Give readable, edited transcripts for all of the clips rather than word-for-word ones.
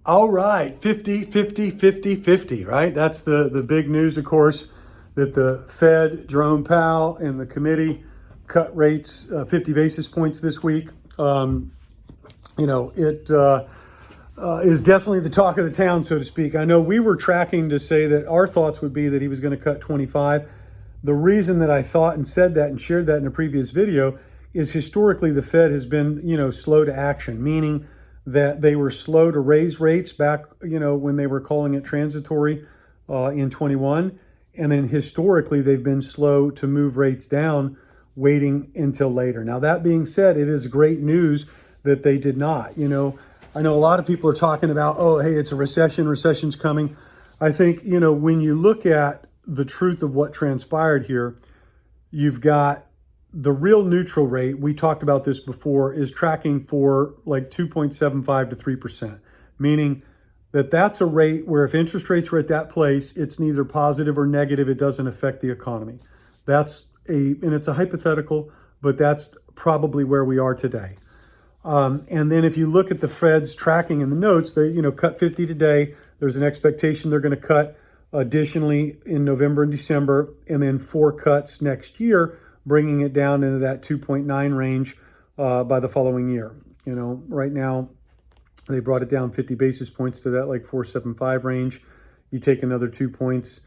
All right, 50, 50, 50, 50, right? That's the big news, of course, that the Fed, Jerome Powell, and the committee cut rates 50 basis points this week. It is definitely the talk of the town, so to speak. I know we were tracking to say that our thoughts would be that he was going to cut 25. The reason that I thought and said that and shared that in a previous video is historically the Fed has been, slow to action, meaning that they were slow to raise rates back, when they were calling it transitory in 21. And then historically, they've been slow to move rates down, waiting until later. Now, that being said, it is great news that they did not. I know a lot of people are talking about, oh, hey, it's a recession's coming. I think, when you look at the truth of what transpired here, you've got the real neutral rate, we talked about this before, is tracking for like 2.75 to 3%, meaning that that's a rate where if interest rates are at that place, it's neither positive or negative. It doesn't affect the economy. And it's a hypothetical, but that's probably where we are today. And then if you look at the Fed's tracking in the notes, they, cut 50 today. There's an expectation they're going to cut additionally in November and December, and then 4 cuts next year, bringing it down into that 2.9 range by the following year. Right now, they brought it down 50 basis points to that like 4.75 range. You take another 2 points,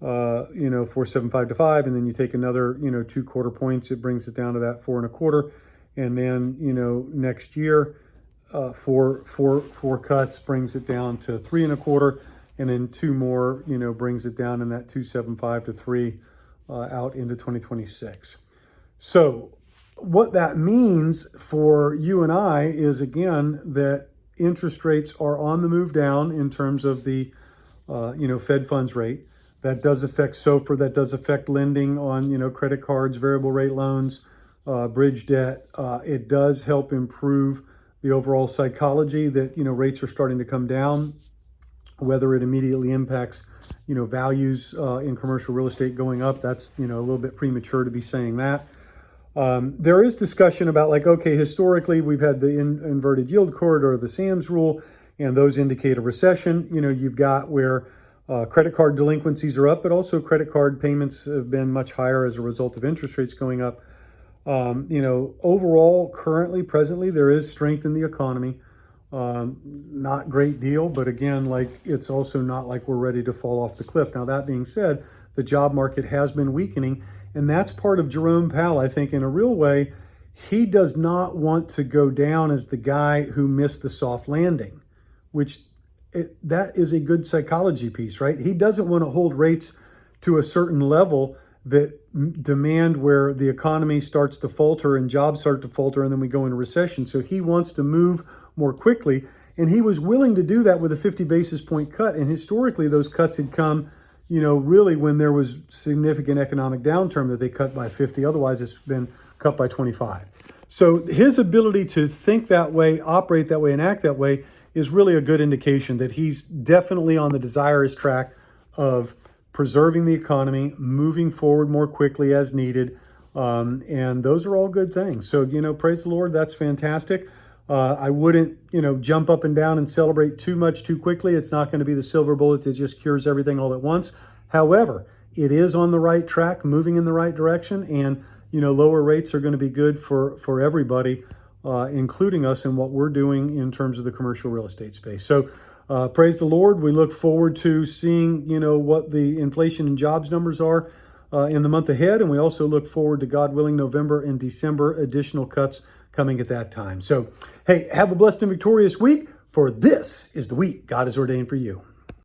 4.75 to 5, and then you take another, 2 quarter points. It brings it down to that 4.25. And then, next year, four cuts brings it down to 3.25, and then 2 more, brings it down in that 2.75 to 3 out into 2026. So what that means for you and I is, again, that interest rates are on the move down in terms of the, Fed funds rate. That does affect SOFR. That does affect lending on, credit cards, variable rate loans, bridge debt. It does help improve the overall psychology that, rates are starting to come down. Whether it immediately impacts, values in commercial real estate going up, that's, a little bit premature to be saying that. There is discussion about historically we've had the inverted yield corridor, or the SAMS rule, and those indicate a recession. You've got where credit card delinquencies are up, but also credit card payments have been much higher as a result of interest rates going up. Overall, presently, there is strength in the economy. Not great deal, but again, it's also not like we're ready to fall off the cliff. Now, that being said, the job market has been weakening, and that's part of Jerome Powell. I think in a real way, he does not want to go down as the guy who missed the soft landing, that is a good psychology piece, right? He doesn't want to hold rates to a certain level that demand where the economy starts to falter and jobs start to falter, and then we go into recession. So he wants to move more quickly, and he was willing to do that with a 50 basis point cut. And historically, those cuts had come, really when there was significant economic downturn that they cut by 50. Otherwise, it's been cut by 25. So his ability to think that way, operate that way, and act that way is really a good indication that he's definitely on the desirous track of preserving the economy, moving forward more quickly as needed. And those are all good things. So, praise the Lord, that's fantastic. I wouldn't, jump up and down and celebrate too much too quickly. It's not going to be the silver bullet that just cures everything all at once. However, it is on the right track, moving in the right direction. And, lower rates are going to be good for everybody, including us in what we're doing in terms of the commercial real estate space. So, praise the Lord. We look forward to seeing, what the inflation and jobs numbers are in the month ahead. And we also look forward to, God willing, November and December additional cuts coming at that time. So, hey, have a blessed and victorious week, for this is the week God has ordained for you.